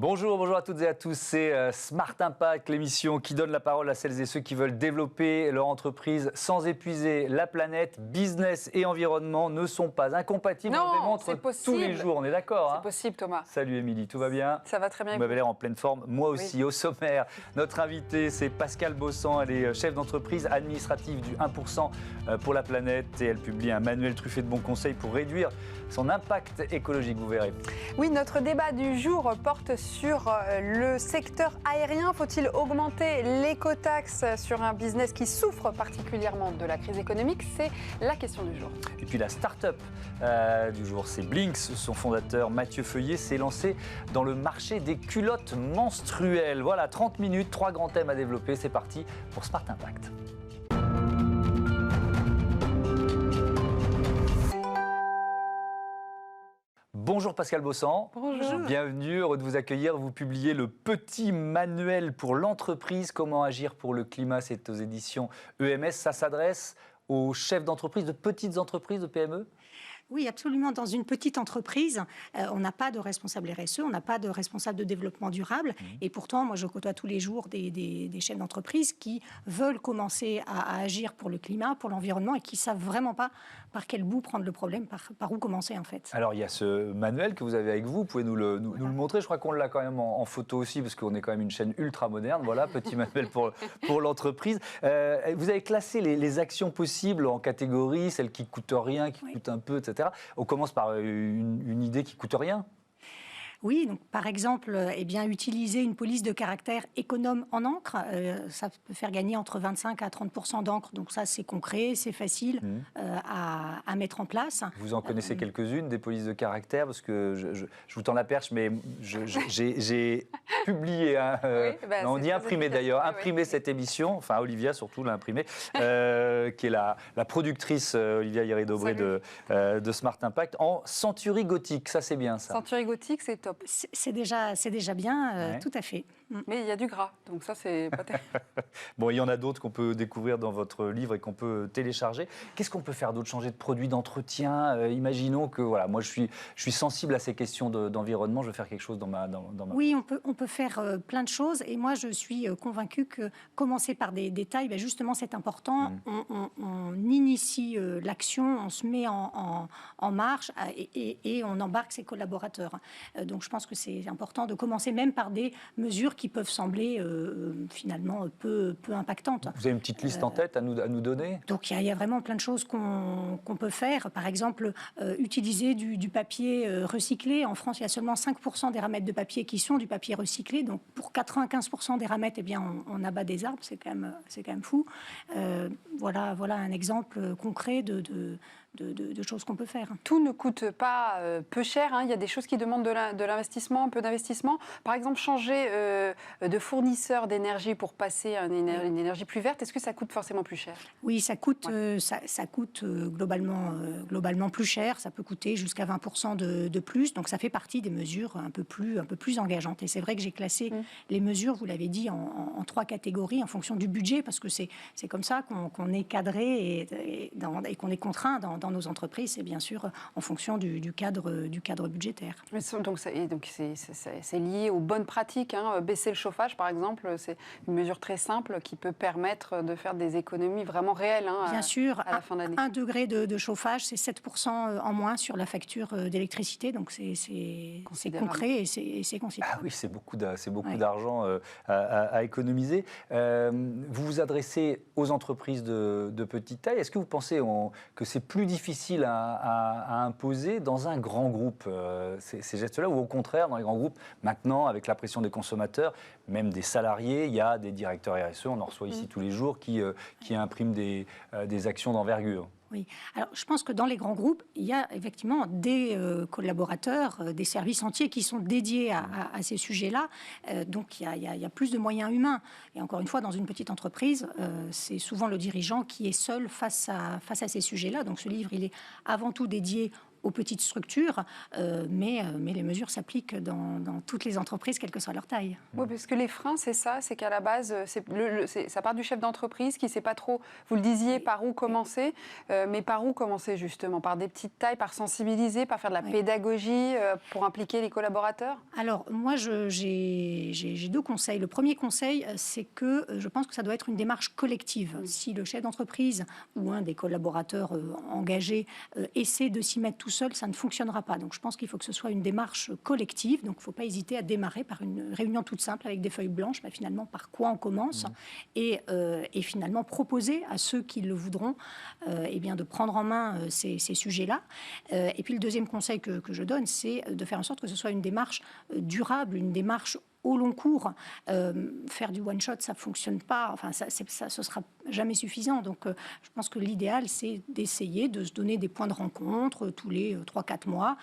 Bonjour à toutes et à tous, c'est Smart Impact, l'émission qui donne la parole à celles et ceux qui veulent développer leur entreprise sans épuiser la planète. Business et environnement ne sont pas incompatibles, on le démontre tous les jours, on est d'accord. C'est possible, Thomas. Salut Émilie, tout va bien? Ça va très bien. Vous m'avez l'air en pleine forme, moi aussi. Oui. Au sommaire, notre invitée c'est Pascale Bossan, elle est chef d'entreprise administrative du 1% pour la planète et elle publie un manuel truffé de bons conseils pour réduire son impact écologique, vous verrez. Oui, notre débat du jour porte sur le secteur aérien. Faut-il augmenter l'écotaxe sur un business qui souffre particulièrement de la crise économique? C'est la question du jour. Et puis la start-up du jour, c'est Blinks. Son fondateur Mathieu Feuillet s'est lancé dans le marché des culottes menstruelles. Voilà, 30 minutes, 3 grands thèmes à développer. C'est parti pour Smart Impact. Bonjour Pascale Bossan. Bonjour. Bienvenue, heureux de vous accueillir. Vous publiez le petit manuel pour l'entreprise, comment agir pour le climat, c'est aux éditions EMS. Ça s'adresse aux chefs d'entreprise, de petites entreprises, de PME? Oui, absolument. Dans une petite entreprise, on n'a pas de responsable RSE, on n'a pas de responsable de développement durable. Et pourtant, moi, je côtoie tous les jours des chefs d'entreprise qui veulent commencer à agir pour le climat, pour l'environnement et qui ne savent vraiment pas par quel bout prendre le problème, par où commencer en fait. Alors, il y a ce manuel que vous avez avec vous. Vous pouvez nous le montrer. Je crois qu'on l'a quand même en photo aussi parce qu'on est quand même une chaîne ultra moderne. Voilà, petit manuel pour l'entreprise. Vous avez classé les actions possibles en catégories, celles qui ne coûtent rien, qui coûtent un peu, etc. On commence par une idée qui ne coûte rien. Oui, donc par exemple, utiliser une police de caractère économe en encre, ça peut faire gagner entre 25 à 30% d'encre. Donc ça, c'est concret, c'est facile à mettre en place. Vous en connaissez quelques-unes, des polices de caractère, parce que je vous tends la perche, mais j'ai publié, on dit imprimé d'ailleurs, imprimé cette émission, enfin Olivia surtout l'a imprimé, qui est la productrice Olivia Hieré-Dobré de Smart Impact, en Century Gothique. Ça, c'est bien ça. Century Gothique, c'est top. C'est déjà bien, tout à fait. Mais il y a du gras, donc ça, c'est pas terrible. Bon, il y en a d'autres qu'on peut découvrir dans votre livre et qu'on peut télécharger. Qu'est-ce qu'on peut faire d'autre? Changer de produit d'entretien? Imaginons que, voilà, moi, je suis sensible à ces questions d'environnement, je veux faire quelque chose dans ma... Oui, on peut faire plein de choses. Et moi, je suis convaincue que commencer par des détails, justement, c'est important. On initie l'action, on se met en marche et on embarque ses collaborateurs. Donc, je pense que c'est important de commencer même par des mesures qui peuvent sembler finalement peu impactantes. Vous avez une petite liste en tête à nous donner? Donc il y a vraiment plein de choses qu'on peut faire. Par exemple, utiliser du papier recyclé. En France, il y a seulement 5% des ramettes de papier qui sont du papier recyclé. Donc pour 95% des ramettes, on abat des arbres. C'est quand même fou. Voilà un exemple concret de choses qu'on peut faire. Tout ne coûte pas peu cher. Il y a des choses qui demandent de l'investissement, un peu d'investissement. Par exemple, changer de fournisseur d'énergie pour passer à une énergie plus verte, est-ce que ça coûte forcément plus cher? Oui, ça coûte, ça coûte globalement plus cher. Ça peut coûter jusqu'à 20% de plus. Donc ça fait partie des mesures un peu plus engageantes. Et c'est vrai que j'ai classé les mesures, vous l'avez dit, en 3 catégories en fonction du budget, parce que c'est comme ça qu'on est cadré et qu'on est contraint dans nos entreprises, c'est bien sûr en fonction du cadre budgétaire. Donc c'est lié aux bonnes pratiques. Baisser le chauffage, par exemple, c'est une mesure très simple qui peut permettre de faire des économies vraiment réelles bien sûr, à la fin d'année. 1 degré de chauffage, c'est 7% en moins sur la facture d'électricité. Donc c'est concret et c'est considérable. Ah oui, c'est beaucoup d'argent à économiser. Vous vous adressez aux entreprises de petite taille. Est-ce que vous pensez que c'est plus difficile à imposer dans un grand groupe, ces gestes-là, ou au contraire, dans les grands groupes, maintenant, avec la pression des consommateurs, même des salariés, il y a des directeurs RSE, on en reçoit ici tous les jours, qui impriment des actions d'envergure? Oui. Alors, je pense que dans les grands groupes, il y a effectivement des collaborateurs, des services entiers qui sont dédiés à ces sujets-là. Donc, il y a plus de moyens humains. Et encore une fois, dans une petite entreprise, c'est souvent le dirigeant qui est seul face à ces sujets-là. Donc, ce livre, il est avant tout dédié aux petites structures, mais les mesures s'appliquent dans toutes les entreprises, quelle que soit leur taille. Oui, parce que les freins, c'est ça, c'est qu'à la base, ça part du chef d'entreprise qui ne sait pas trop, vous le disiez, par où commencer, mais par où commencer justement? Par des petites tailles, par sensibiliser, par faire de la pédagogie, pour impliquer les collaborateurs? Alors, moi, j'ai deux conseils. Le premier conseil, c'est que je pense que ça doit être une démarche collective. Si le chef d'entreprise ou un des collaborateurs engagés essaie de s'y mettre tout seul, ça ne fonctionnera pas. Donc, je pense qu'il faut que ce soit une démarche collective. Donc, il ne faut pas hésiter à démarrer par une réunion toute simple avec des feuilles blanches. Bah, finalement, par quoi on commence et finalement proposer à ceux qui le voudront eh bien, de prendre en main ces sujets-là. Et puis, le deuxième conseil que je donne, c'est de faire en sorte que ce soit une démarche durable, une démarche au long cours. Faire du one-shot, ça ne fonctionne pas. Enfin, ce ne sera jamais suffisant. Donc, je pense que l'idéal, c'est d'essayer de se donner des points de rencontre tous les 3-4 mois,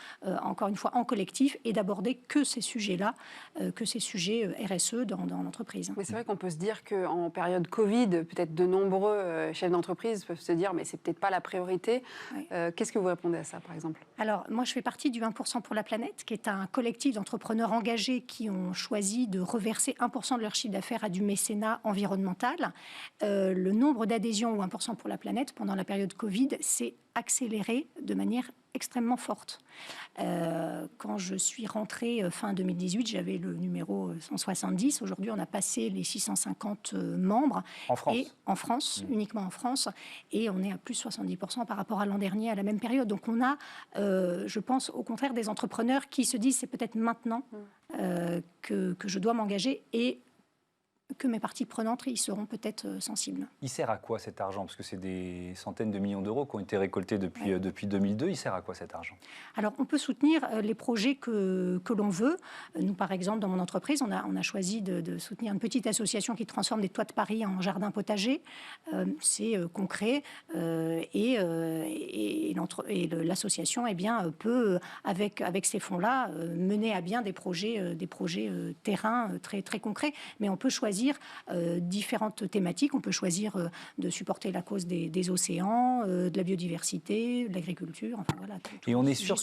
encore une fois en collectif, et d'aborder que ces sujets-là, que ces sujets RSE dans l'entreprise. Mais c'est vrai qu'on peut se dire qu'en période Covid, peut-être de nombreux chefs d'entreprise peuvent se dire mais c'est peut-être pas la priorité. Oui. Qu'est-ce que vous répondez à ça, par exemple? Alors, moi, je fais partie du 1% pour la planète, qui est un collectif d'entrepreneurs engagés qui ont choisi de reverser 1% de leur chiffre d'affaires à du mécénat environnemental. Le nombre d'adhésions au 1% pour la planète pendant la période Covid s'est accéléré de manière extrêmement forte. Quand je suis rentrée fin 2018, j'avais le numéro 170. Aujourd'hui, on a passé les 650 membres. En France? Et en France, uniquement en France. Et on est à plus 70% par rapport à l'an dernier, à la même période. Donc on a, je pense, au contraire, des entrepreneurs qui se disent c'est peut-être maintenant que je dois m'engager et que mes parties prenantes y seront peut-être sensibles. Il sert à quoi cet argent? Parce que c'est des centaines de millions d'euros qui ont été récoltés depuis 2002. Il sert à quoi cet argent? Alors, on peut soutenir les projets que l'on veut. Nous, par exemple, dans mon entreprise, on a choisi de soutenir une petite association qui transforme des toits de Paris en jardin potager. C'est concret et l'association peut, avec ces fonds-là, mener à bien des projets terrain très, très concrets. Mais on peut choisir différentes thématiques. On peut choisir de supporter la cause des océans, de la biodiversité, de l'agriculture. Enfin, voilà, et on est sûr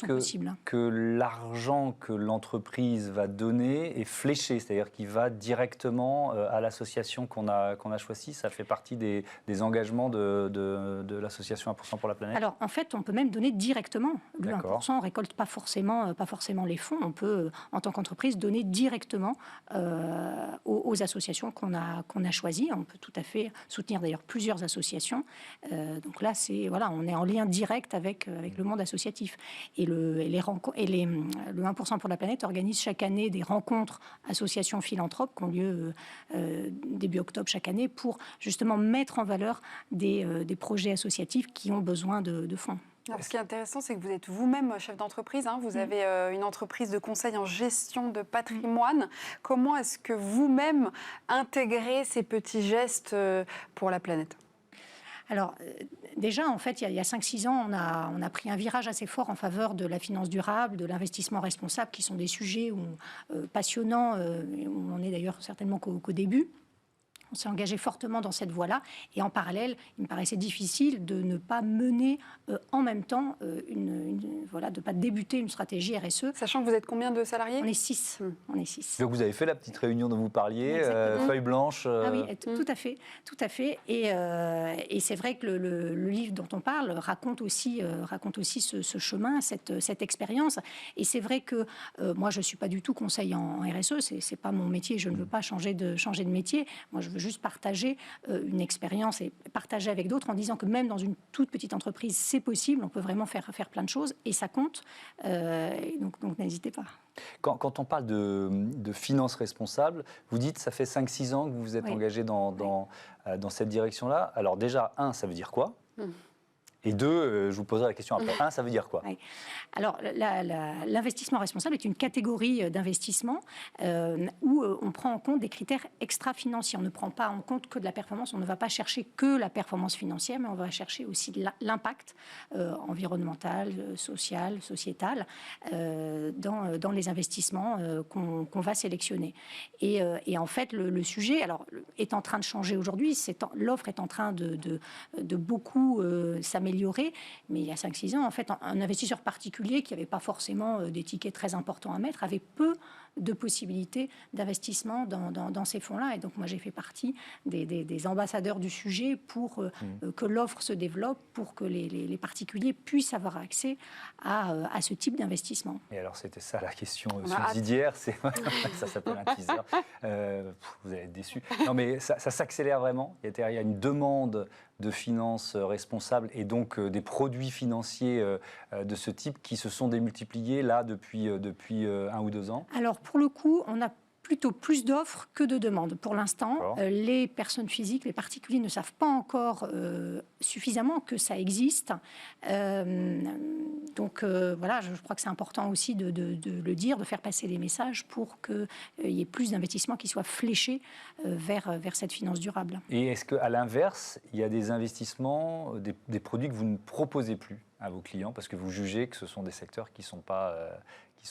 que l'argent que l'entreprise va donner est fléché, c'est-à-dire qu'il va directement à l'association qu'on a choisie. Ça fait partie des engagements de l'association 1% pour la planète. Alors, en fait, on peut même donner directement. Le 1%, on ne récolte pas forcément les fonds. On peut, en tant qu'entreprise, donner directement aux associations qu'on a choisies. On peut tout à fait soutenir d'ailleurs plusieurs associations. Donc là, on est en lien direct avec le monde associatif. Et le 1% pour la planète organise chaque année des rencontres associations philanthropes qui ont lieu début octobre chaque année pour justement mettre en valeur des projets associatifs qui ont besoin de fonds. Alors, ce qui est intéressant, c'est que vous êtes vous-même chef d'entreprise. Vous avez une entreprise de conseil en gestion de patrimoine. Comment est-ce que vous-même intégrez ces petits gestes pour la planète? Alors, déjà, en fait, il y a 5-6 ans, on a pris un virage assez fort en faveur de la finance durable, de l'investissement responsable, qui sont des sujets passionnants, où on est d'ailleurs certainement qu'au début. On s'est engagé fortement dans cette voie-là. Et en parallèle, il me paraissait difficile de ne pas mener en même temps, de ne pas débuter une stratégie RSE. Sachant que vous êtes combien de salariés? On est 6. On est 6. Donc vous avez fait la petite réunion dont vous parliez, feuille blanche. Ah oui, tout à fait. Et c'est vrai que le livre dont on parle raconte aussi ce chemin, cette expérience. Et c'est vrai que moi, je ne suis pas du tout conseil en RSE. C'est pas mon métier. Je ne veux pas changer de métier. Moi, je veux juste partager une expérience et partager avec d'autres en disant que même dans une toute petite entreprise, c'est possible, on peut vraiment faire plein de choses et ça compte. Donc n'hésitez pas. Quand on parle de finances responsables, vous dites que ça fait 5-6 ans que vous vous êtes engagé dans cette direction-là. Alors déjà, ça veut dire quoi? Et 2, je vous poserai la question après. Ça veut dire quoi? Alors, l'investissement responsable est une catégorie d'investissement où on prend en compte des critères extra-financiers. On ne prend pas en compte que de la performance. On ne va pas chercher que la performance financière, mais on va chercher aussi l'impact environnemental, social, sociétal dans les investissements qu'on va sélectionner. Et en fait, le sujet est en train de changer aujourd'hui. L'offre est en train de beaucoup s'améliorer amélioré. Mais il y a 5-6 ans, en fait, un investisseur particulier qui n'avait pas forcément des tickets très importants à mettre avait peu de possibilités d'investissement dans ces fonds-là. Et donc, moi, j'ai fait partie des ambassadeurs du sujet pour que l'offre se développe, pour que les particuliers puissent avoir accès à ce type d'investissement. Et alors, c'était ça la question subsidiaire. Ça s'appelle un teaser. Vous allez être déçus. Non, mais ça s'accélère vraiment. Il y a une demande de finances responsables et donc des produits financiers de ce type qui se sont démultipliés là depuis 1 ou 2 ans. Alors, pour le coup, on a plutôt plus d'offres que de demandes. Pour l'instant, les personnes physiques, les particuliers ne savent pas encore suffisamment que ça existe. Donc voilà, je crois que c'est important aussi de le dire, de faire passer des messages pour qu'il y ait plus d'investissements qui soient fléchés vers cette finance durable. Et est-ce qu'à l'inverse, il y a des investissements, des produits que vous ne proposez plus à vos clients parce que vous jugez que ce sont des secteurs qui ne sont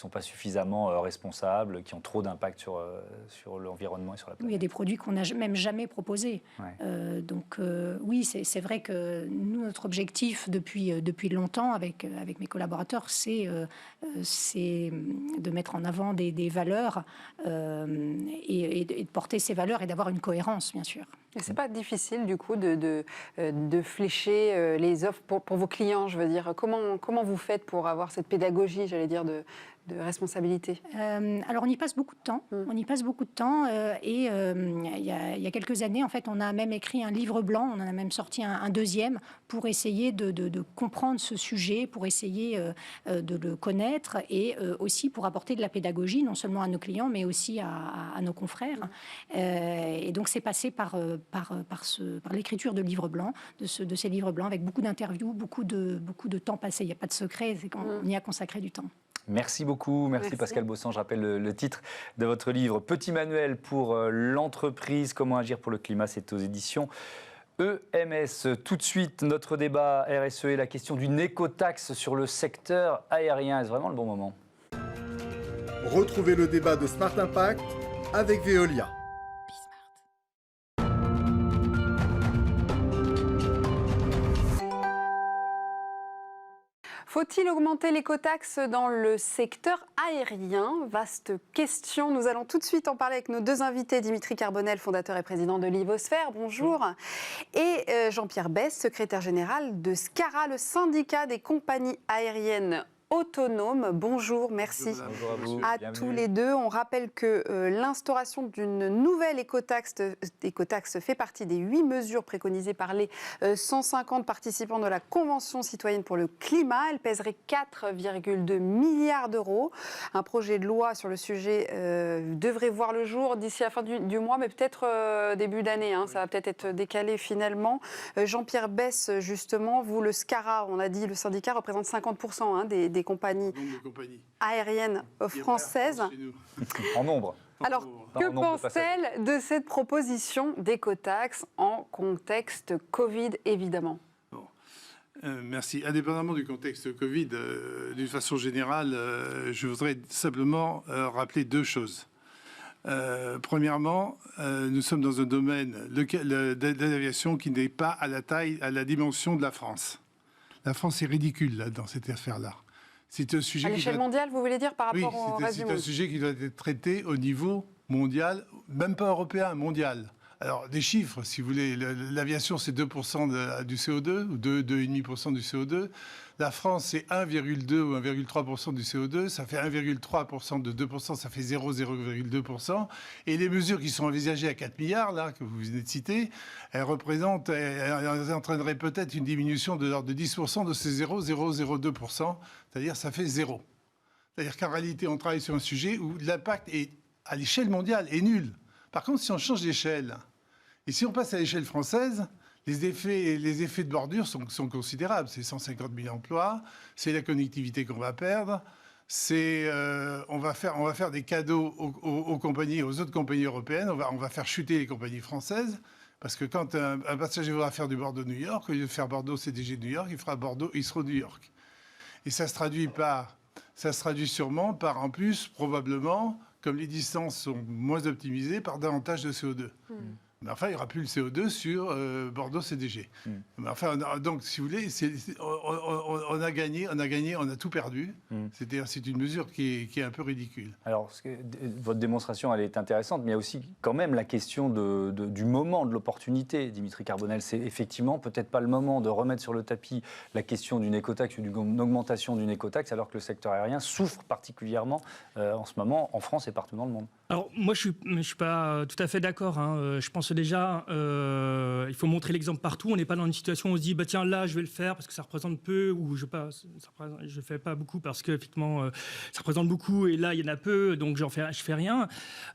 pas suffisamment responsables, qui ont trop d'impact sur l'environnement et sur la planète? Oui, il y a des produits qu'on n'a même jamais proposés. Ouais. Donc oui, c'est vrai que nous, notre objectif depuis longtemps avec mes collaborateurs, c'est de mettre en avant des valeurs et de porter ces valeurs et d'avoir une cohérence, bien sûr. Et c'est pas difficile, du coup, de flécher les offres pour vos clients, je veux dire. Comment vous faites pour avoir cette pédagogie, j'allais dire, de responsabilité? Alors, on y passe beaucoup de temps. Et il y a quelques années, en fait, on a même écrit un livre blanc. On en a même sorti un deuxième pour essayer de comprendre ce sujet, pour essayer de le connaître et aussi pour apporter de la pédagogie, non seulement à nos clients, mais aussi à nos confrères. Et donc, c'est passé par l'écriture de livres blancs, de ces livres blancs, avec beaucoup d'interviews, beaucoup de temps passé. Il n'y a pas de secret, c'est qu'on y a consacré du temps. Merci beaucoup, merci Pascal Bossan. Je rappelle le titre de votre livre, Petit manuel pour l'entreprise, comment agir pour le climat, c'est aux éditions EMS. Tout de suite, notre débat RSE et la question d'une écotaxe sur le secteur aérien. Est-ce vraiment le bon moment? Retrouvez le débat de Smart Impact avec Veolia. Faut-il augmenter l'écotaxe dans le secteur aérien? Vaste question. Nous allons tout de suite en parler avec nos deux invités. Dimitri Carbonel, fondateur et président de Livosphère. Bonjour. Et Jean-Pierre Besse, secrétaire général de SCARA, le syndicat des compagnies aériennes autonomes. Bonjour, merci à tous les deux. On rappelle que l'instauration d'une nouvelle écotaxe fait partie des 8 mesures préconisées par les 150 participants de la Convention citoyenne pour le climat. Elle pèserait 4,2 milliards d'euros. Un projet de loi sur le sujet devrait voir le jour d'ici la fin du mois, mais peut-être début d'année. Ça va peut-être être décalé finalement. Jean-Pierre Besse, justement, vous, le SCARA, on a dit, le syndicat représente 50% des compagnies aériennes françaises. En nombre. Alors, que pense-t-elle de cette proposition d'écotaxe en contexte Covid, évidemment? Merci. Indépendamment du contexte Covid, d'une façon générale, je voudrais simplement rappeler 2 choses. Premièrement, nous sommes dans un domaine de l'aviation qui n'est pas à la dimension de la France. La France est ridicule là, dans cette affaire-là. C'est un sujet à l'échelle mondiale, vous voulez dire, par rapport au reste du monde? C'est un sujet qui doit être traité au niveau mondial, même pas européen, mondial. Alors, des chiffres, si vous voulez. L'aviation, c'est 2% du CO2, ou 2,5% du CO2. La France, c'est 1,2 ou 1,3% du CO2. Ça fait 1,3% de 2%, ça fait 0,2%. Et les mesures qui sont envisagées à 4 milliards, là, que vous venez de citer, elles entraîneraient peut-être une diminution de l'ordre de 10% de ces 0,002%. C'est-à-dire, ça fait 0. C'est-à-dire qu'en réalité, on travaille sur un sujet où l'impact est, à l'échelle mondiale, est nul. Par contre, si on change d'échelle, et si on passe à l'échelle française, les effets de bordure sont considérables. C'est 150 000 emplois, c'est la connectivité qu'on va perdre, on va faire des cadeaux aux compagnies, aux autres compagnies européennes, on va faire chuter les compagnies françaises, parce que quand un passager voudra faire du Bordeaux-New York, au lieu de faire Bordeaux-CDG de New York, il fera Bordeaux-Heathrow-New York. Et ça se traduit sûrement par, en plus, probablement, comme les distances sont moins optimisées, par davantage de CO2. Mais enfin, il n'y aura plus le CO2 sur Bordeaux CDG. Mais enfin, donc, si vous voulez, on a gagné, on a tout perdu. C'est-à-dire, c'est une mesure qui est un peu ridicule. Alors, votre démonstration, elle est intéressante, mais il y a aussi quand même la question du moment, de l'opportunité, Dimitri Carbonel. C'est effectivement peut-être pas le moment de remettre sur le tapis la question d'une écotaxe ou d'une augmentation d'une écotaxe, alors que le secteur aérien souffre particulièrement en ce moment en France et partout dans le monde. Alors, moi, je suis pas tout à fait d'accord. Hein. Je pense déjà, il faut montrer l'exemple partout. On n'est pas dans une situation où on se dit, bah, tiens, là, je vais le faire parce que ça représente peu, ou je ne fais pas beaucoup parce qu'effectivement, ça représente beaucoup, et là, il y en a peu, donc je fais rien.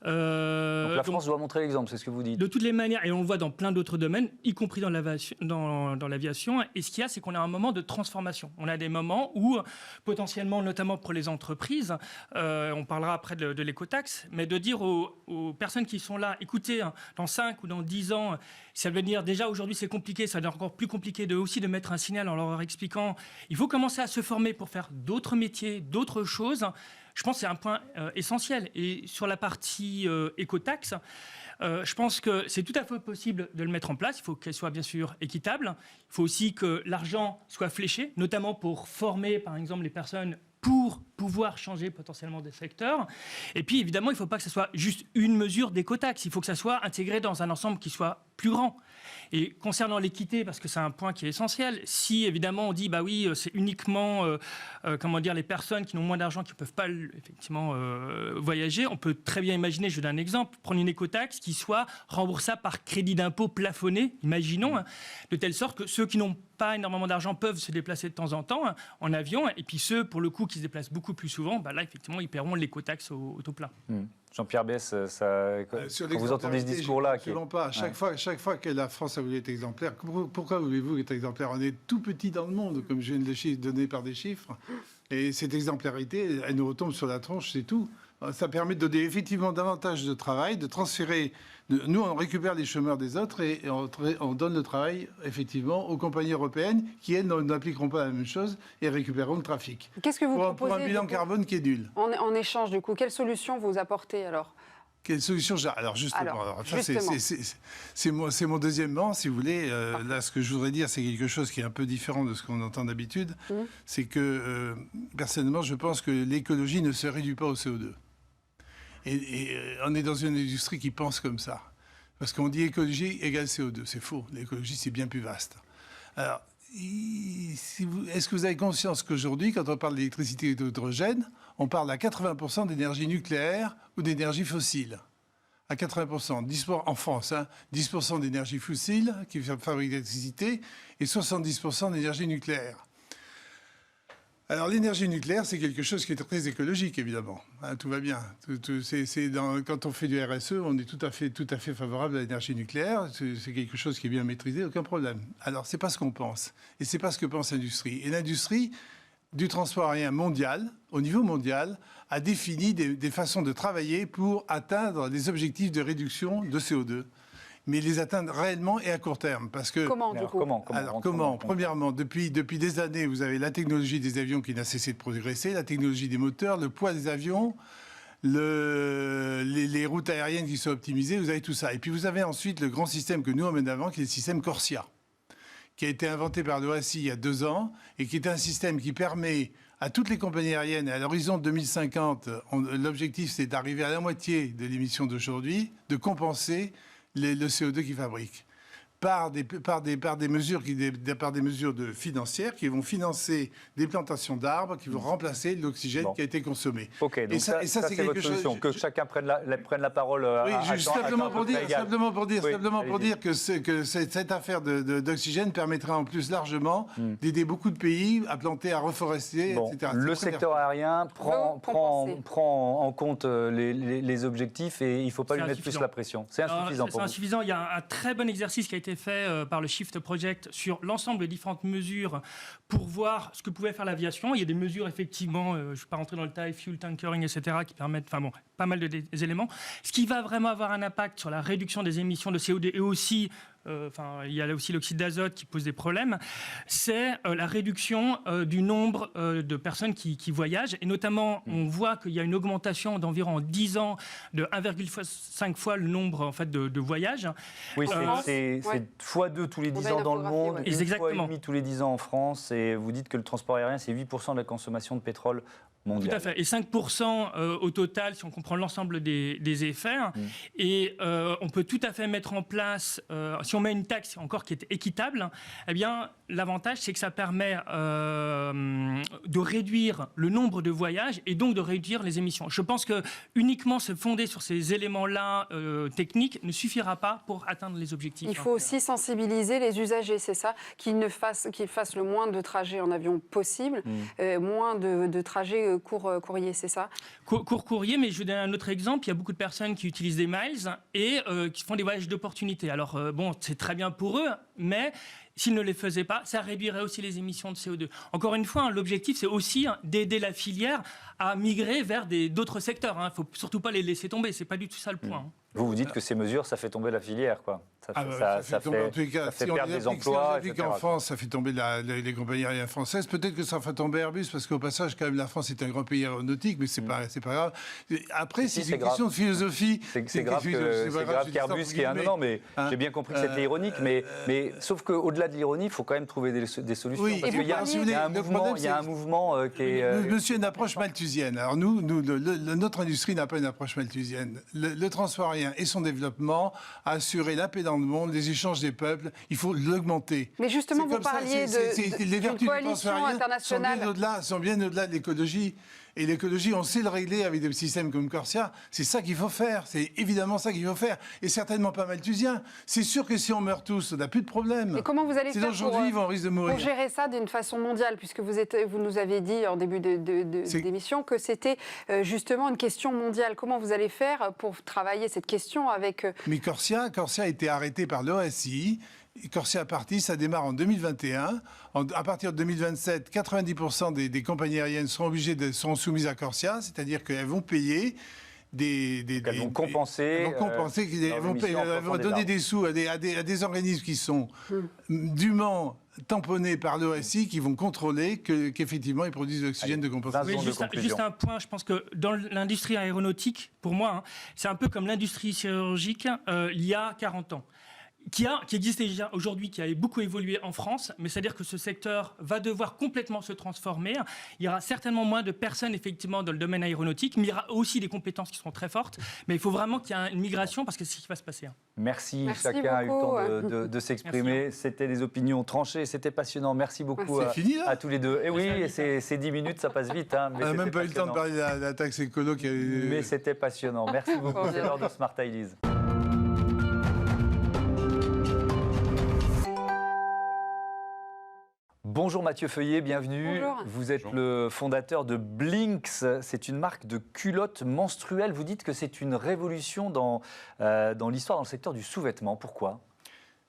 Donc la France doit montrer l'exemple, c'est ce que vous dites. De toutes les manières, et on le voit dans plein d'autres domaines, y compris dans l'aviation, et ce qu'il y a, c'est qu'on a un moment de transformation. On a des moments où, potentiellement, notamment pour les entreprises, on parlera après de l'écotaxe, mais de dire aux personnes qui sont là, écoutez, dans 5 ou dans 10 ans, ça veut dire déjà aujourd'hui c'est compliqué, ça devient encore plus compliqué aussi de mettre un signal en leur expliquant, il faut commencer à se former pour faire d'autres métiers, d'autres choses. Je pense que c'est un point essentiel. Et sur la partie écotaxe, je pense que c'est tout à fait possible de le mettre en place. Il faut qu'elle soit bien sûr équitable. Il faut aussi que l'argent soit fléché, notamment pour former, par exemple, les personnes pour pouvoir changer potentiellement des secteurs. Et puis, évidemment, il ne faut pas que ce soit juste une mesure d'écotaxe. Il faut que ça soit intégré dans un ensemble qui soit plus grand. Et concernant l'équité, parce que c'est un point qui est essentiel, si évidemment on dit bah oui, c'est uniquement les personnes qui ont moins d'argent qui ne peuvent pas effectivement voyager, on peut très bien imaginer, je donne un exemple, prendre une écotaxe qui soit remboursable par crédit d'impôt plafonné, imaginons, de telle sorte que ceux qui n'ont pas énormément d'argent peuvent se déplacer de temps en temps en avion, et puis ceux, pour le coup, qui se déplacent beaucoup plus souvent, bah là, effectivement, ils paieront l'écotaxe au taux plein. Jean-Pierre Besse, quand vous entendez ce discours-là... Absolument pas. Chaque fois que la France a voulu être exemplaire, pourquoi voulez-vous être exemplaire? On est tout petit dans le monde, comme je viens de le donner par des chiffres. Et cette exemplarité, elle nous retombe sur la tronche, c'est tout. Ça permet de donner effectivement davantage de travail, de transférer... Nous, on récupère les chômeurs des autres et on donne le travail, effectivement, aux compagnies européennes qui, elles, n'appliqueront pas la même chose et récupéreront le trafic. Qu'est-ce que vous proposez pour un bilan carbone qui est nul. En échange, du coup, quelle solution vous apportez alors? Quelle solution? Alors, justement. C'est mon deuxièmement, si vous voulez. Là, ce que je voudrais dire, c'est quelque chose qui est un peu différent de ce qu'on entend d'habitude. C'est que, personnellement, je pense que l'écologie ne se réduit pas au CO2. Et on est dans une industrie qui pense comme ça. Parce qu'on dit écologie égale CO2. C'est faux. L'écologie, c'est bien plus vaste. Alors, est-ce que vous avez conscience qu'aujourd'hui, quand on parle d'électricité et d'hydrogène, on parle à 80% d'énergie nucléaire ou d'énergie fossile? À 80%. 10% en France, 10% d'énergie fossile qui fabrique l'électricité et 70% d'énergie nucléaire. Alors l'énergie nucléaire, c'est quelque chose qui est très écologique, évidemment. Tout va bien. Quand on fait du RSE, on est tout à fait favorable à l'énergie nucléaire. C'est quelque chose qui est bien maîtrisé, aucun problème. Alors c'est pas ce qu'on pense. Et c'est pas ce que pense l'industrie. Et l'industrie du transport aérien mondial, au niveau mondial, a défini des façons de travailler pour atteindre des objectifs de réduction de CO2. Mais les atteindre réellement et à court terme. Parce que, comment, du coup? Comment Premièrement, depuis des années, vous avez la technologie des avions qui n'a cessé de progresser, la technologie des moteurs, le poids des avions, les routes aériennes qui sont optimisées, vous avez tout ça. Et puis vous avez ensuite le grand système que nous on mène avant, qui est le système Corsia, qui a été inventé par l'OACI il y a 2 ans, et qui est un système qui permet à toutes les compagnies aériennes, à l'horizon 2050, l'objectif c'est d'arriver à la moitié de l'émission d'aujourd'hui, de compenser le CO2 qu'ils fabriquent par des mesures financières qui vont financer des plantations d'arbres qui vont remplacer l'oxygène qui a été consommé. Ok, donc ça c'est votre solution, que chacun prenne la parole simplement pour dire que cette affaire d'oxygène permettra en plus largement d'aider beaucoup de pays à planter, à reforester, etc. Le secteur aérien prend en compte les objectifs et il ne faut pas lui mettre plus la pression. C'est insuffisant pour vous. C'est insuffisant. Il y a un très bon exercice qui a été fait par le Shift Project sur l'ensemble des différentes mesures pour voir ce que pouvait faire l'aviation. Il y a des mesures, effectivement, je ne vais pas rentrer dans le détail, fuel tankering, etc., qui permettent, pas mal d'éléments. Ce qui va vraiment avoir un impact sur la réduction des émissions de CO2 et aussi il y a aussi l'oxyde d'azote qui pose des problèmes, c'est la réduction du nombre de personnes qui voyagent. Et notamment, on voit qu'il y a une augmentation d'environ 10 ans de 1,5 fois le nombre en fait, de voyages. Oui, c'est x2 tous les 10 ans dans le monde, ouais. une fois et Exactement. demi tous les 10 ans en France. Et vous dites que le transport aérien, c'est 8% de la consommation de pétrole mondiale. Tout à fait. Et 5% au total, si on comprend l'ensemble des effets. Et on peut tout à fait mettre en place, si on met une taxe encore qui est équitable, eh bien, l'avantage, c'est que ça permet de réduire le nombre de voyages et donc de réduire les émissions. Je pense que uniquement se fonder sur ces éléments-là techniques ne suffira pas pour atteindre les objectifs. Il faut aussi sensibiliser les usagers, c'est ça, qu'ils fassent le moins de trajets en avion possible, moins de trajets courrier, c'est ça? Court courrier, mais je vais donner un autre exemple. Il y a beaucoup de personnes qui utilisent des miles et qui font des voyages d'opportunité. Alors, c'est très bien pour eux, mais s'ils ne les faisaient pas, ça réduirait aussi les émissions de CO2. Encore une fois, l'objectif, c'est aussi d'aider la filière à migrer vers d'autres secteurs. Il ne faut surtout pas les laisser tomber. Ce n'est pas du tout ça le point. Vous dites que ces mesures, ça fait tomber la filière, quoi. Ça fait perdre des emplois, etc. En France, ça fait tomber les compagnies aériennes françaises. Peut-être que ça fera tomber Airbus, parce qu'au passage, quand même, la France est un grand pays aéronautique, mais c'est pas grave. Après, c'est une question de philosophie. C'est grave qu'Airbus, qui est un non, mais j'ai bien compris que c'était ironique, mais sauf qu'au-delà de l'ironie, il faut quand même trouver des solutions. Oui, parce qu'il y a un mouvement qui est... Monsieur, une approche malthusienne. Alors notre industrie n'a pas une approche malthusienne. Le transport aérien et son développement a assuré la paix dans le monde, les échanges des peuples, il faut l'augmenter. Mais justement, vous parliez d'une coalition internationale. Sont bien au-delà de l'écologie. Et l'écologie, on sait le régler avec des systèmes comme Corsia. C'est ça qu'il faut faire. C'est évidemment ça qu'il faut faire. Et certainement pas malthusien. C'est sûr que si on meurt tous, on n'a plus de problème. Et comment vous allez faire on risque de mourir. pour gérer ça d'une façon mondiale, puisque vous nous avez dit en début d'émission que c'était justement une question mondiale. Comment vous allez faire pour travailler cette question avec... Mais Corsia a été arrêté par l'OASI. Corsia Party, ça démarre en 2021. À partir de 2027, 90% des compagnies aériennes seront soumises à Corsia, c'est-à-dire qu'elles vont payer elles vont compenser. Elles vont donner des sous à des organismes qui sont dûment tamponnés par l'OASI, qui vont contrôler qu'effectivement ils produisent de l'oxygène de compensation. Juste un point, je pense que dans l'industrie aéronautique, pour moi, c'est un peu comme l'industrie chirurgique il y a 40 ans. Qui existe déjà aujourd'hui, qui a beaucoup évolué en France, mais c'est-à-dire que ce secteur va devoir complètement se transformer. Il y aura certainement moins de personnes, effectivement, dans le domaine aéronautique, mais il y aura aussi des compétences qui seront très fortes. Mais il faut vraiment qu'il y ait une migration, parce que c'est ce qui va se passer. Merci chacun a eu le temps de s'exprimer. C'était des opinions tranchées, c'était passionnant. Merci beaucoup à tous les deux. Et oui, c'est 10 minutes, ça passe vite. On n'a même pas eu le temps de parler de la taxe écolo. Mais c'était passionnant. Merci beaucoup. C'est l'heure de Smart Ideas. Bonjour Mathieu Feuillet, bienvenue. Bonjour. Vous êtes le fondateur de Blinks. C'est une marque de culottes menstruelles. Vous dites que c'est une révolution dans l'histoire, dans le secteur du sous-vêtement. Pourquoi ?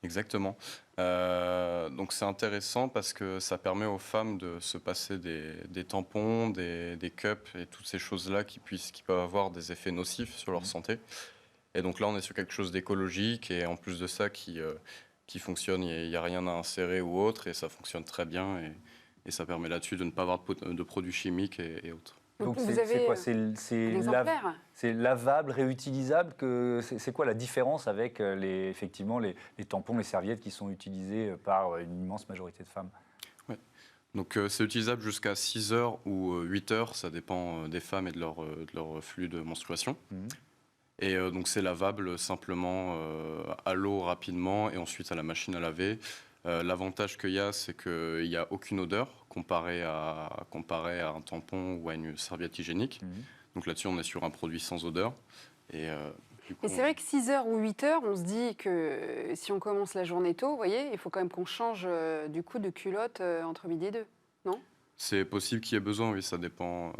Exactement. Donc c'est intéressant parce que ça permet aux femmes de se passer des tampons, des cups et toutes ces choses-là qui peuvent avoir des effets nocifs sur leur santé. Et donc là, on est sur quelque chose d'écologique et en plus de ça qui fonctionne, il n'y a rien à insérer ou autre, et ça fonctionne très bien, et ça permet là-dessus de ne pas avoir de produits chimiques et autres. Donc c'est quoi ? C'est lavable, réutilisable. C'est quoi la différence avec effectivement les tampons, les serviettes qui sont utilisés par une immense majorité de femmes ? Ouais. Donc c'est utilisable jusqu'à 6 heures ou 8 heures, ça dépend des femmes et de leur flux de menstruation. Et donc c'est lavable simplement à l'eau rapidement et ensuite à la machine à laver. L'avantage qu'il y a, c'est qu'il n'y a aucune odeur comparé à un tampon ou à une serviette hygiénique. Donc là-dessus, on est sur un produit sans odeur. Et c'est vrai que 6 heures ou 8 heures, on se dit que si on commence la journée tôt, vous voyez, il faut quand même qu'on change du coup de culotte entre midi et 2, non ? C'est possible qu'il y ait besoin, oui, ça dépend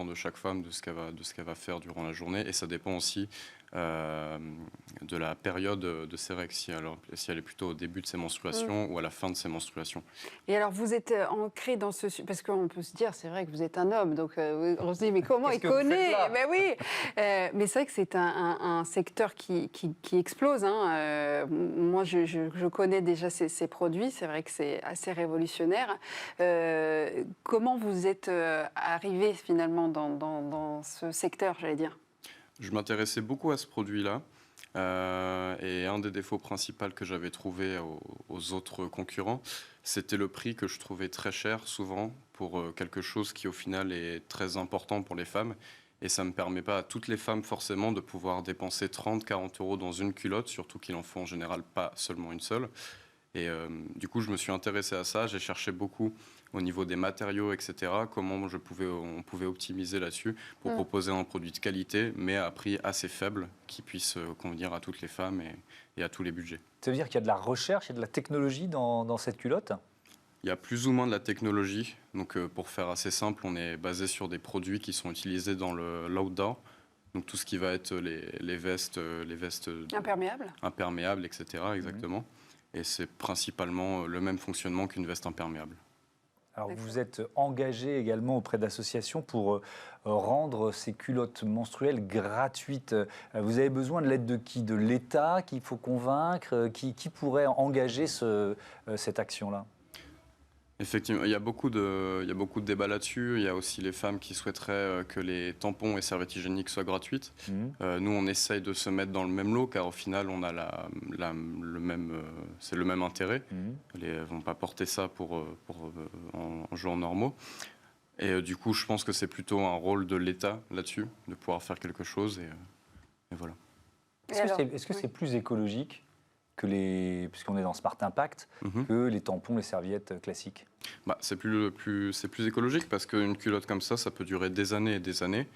de chaque femme, de ce qu'elle va faire durant la journée, et ça dépend aussi de la période de ses règles, si elle est plutôt au début de ses menstruations ou à la fin de ses menstruations. Et alors, vous êtes ancré dans ce... Parce qu'on peut se dire, c'est vrai que vous êtes un homme, donc on se dit, mais comment il connaît? Ben oui. Mais c'est vrai que c'est un secteur qui explose. Hein. Moi, je connais déjà ces produits. C'est vrai que c'est assez révolutionnaire. Comment vous êtes arrivé finalement dans ce secteur, j'allais dire? Je m'intéressais beaucoup à ce produit-là. Et un des défauts principaux que j'avais trouvé aux autres concurrents, c'était le prix que je trouvais très cher souvent pour quelque chose qui au final est très important pour les femmes. Et ça ne me permet pas à toutes les femmes forcément de pouvoir dépenser 30-40 euros dans une culotte, surtout qu'il en faut en général pas seulement une seule. Et du coup, je me suis intéressé à ça, j'ai cherché beaucoup au niveau des matériaux, etc., comment on pouvait optimiser là-dessus pour proposer un produit de qualité, mais à prix assez faible, qui puisse convenir à toutes les femmes et à tous les budgets. Ça veut dire qu'il y a de la recherche et de la technologie dans cette culotte? Il y a plus ou moins de la technologie. Donc, pour faire assez simple, on est basé sur des produits qui sont utilisés dans l'outdoor. Donc, tout ce qui va être les vestes imperméables, etc., exactement. Et c'est principalement le même fonctionnement qu'une veste imperméable. Alors vous êtes engagé également auprès d'associations pour rendre ces culottes menstruelles gratuites. Vous avez besoin de l'aide de qui? De l'État qu'il faut convaincre? Qui pourrait engager cette action-là? Effectivement, il y a beaucoup de débats là-dessus. Il y a aussi les femmes qui souhaiteraient que les tampons et serviettes hygiéniques soient gratuites. Nous, on essaye de se mettre dans le même lot, car au final, on a c'est le même intérêt. Elles ne vont pas porter ça en jours normaux. Et du coup, je pense que c'est plutôt un rôle de l'État là-dessus, de pouvoir faire quelque chose. Et voilà. Est-ce que c'est plus écologique puisqu'on est dans Smart Impact, que les tampons, les serviettes classiques? C'est plus écologique parce qu'une culotte comme ça peut durer des années et des années.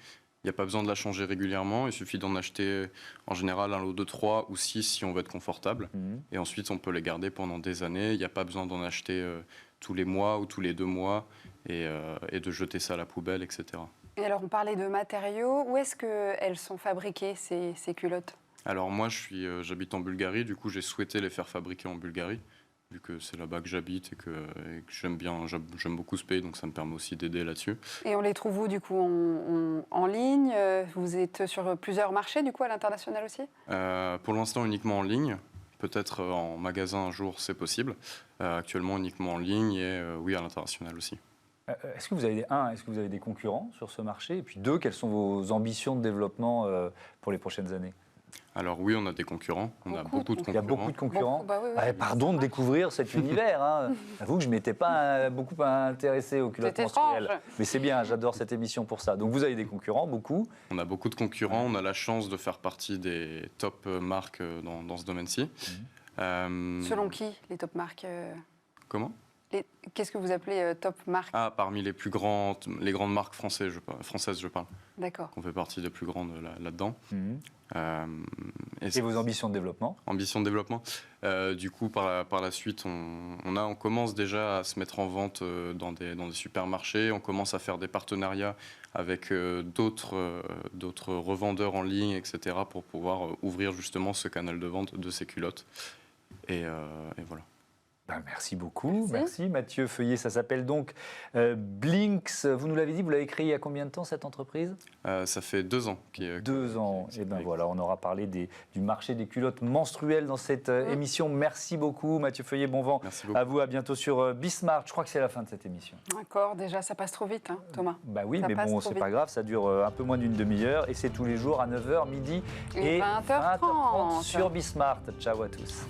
Il n'y a pas besoin de la changer régulièrement. Il suffit d'en acheter en général un lot de 3 ou 6 si on veut être confortable. Et ensuite, on peut les garder pendant des années. Il n'y a pas besoin d'en acheter tous les mois ou tous les 2 mois et de jeter ça à la poubelle, etc. Et alors, on parlait de matériaux. Où est-ce qu'elles sont fabriquées, ces culottes? Alors moi, j'habite en Bulgarie, du coup j'ai souhaité les faire fabriquer en Bulgarie, vu que c'est là-bas que j'habite et que j'aime beaucoup ce pays, donc ça me permet aussi d'aider là-dessus. Et on les trouve où, du coup, en ligne? Vous êtes sur plusieurs marchés, du coup, à l'international aussi? Pour l'instant, uniquement en ligne. Peut-être en magasin un jour, c'est possible. Actuellement, uniquement en ligne et oui, à l'international aussi. Est-ce que vous avez des concurrents sur ce marché? Et puis 2, quelles sont vos ambitions de développement pour les prochaines années? Alors oui, on a des concurrents, on a beaucoup de concurrents. Il y a beaucoup de concurrents. Oui. Pardon de découvrir cet univers. J'avoue que je ne m'étais pas beaucoup intéressé aux culottes menstruelles. Mais c'est bien, j'adore cette émission pour ça. Donc vous avez des concurrents, beaucoup. On a beaucoup de concurrents, on a la chance de faire partie des top marques dans ce domaine-ci. Selon qui, les top marques Comment? Qu'est-ce que vous appelez top marques? Parmi les grandes marques françaises, je parle. D'accord. On fait partie des plus grandes là-dedans. Et vos ambitions de développement? Ambitions de développement. Du coup, par la suite, on commence déjà à se mettre en vente dans des supermarchés. On commence à faire des partenariats avec d'autres revendeurs en ligne, etc., pour pouvoir ouvrir justement ce canal de vente de ces culottes. Et voilà. Merci beaucoup. Merci Mathieu Feuillet. Ça s'appelle donc Blinks. Vous nous l'avez dit, vous l'avez créé il y a combien de temps cette entreprise? Ça fait 2 ans. 2 ans. Et voilà, on aura parlé du marché des culottes menstruelles dans cette émission. Merci beaucoup Mathieu Feuillet. Bon vent à vous. À bientôt sur Bismart. Je crois que c'est la fin de cette émission. D'accord, déjà ça passe trop vite, Thomas. Oui, mais bon, c'est pas grave. Ça dure un peu moins d'une demi-heure et c'est tous les jours à 9h, midi et 20h30 sur Bismart. Ciao à tous.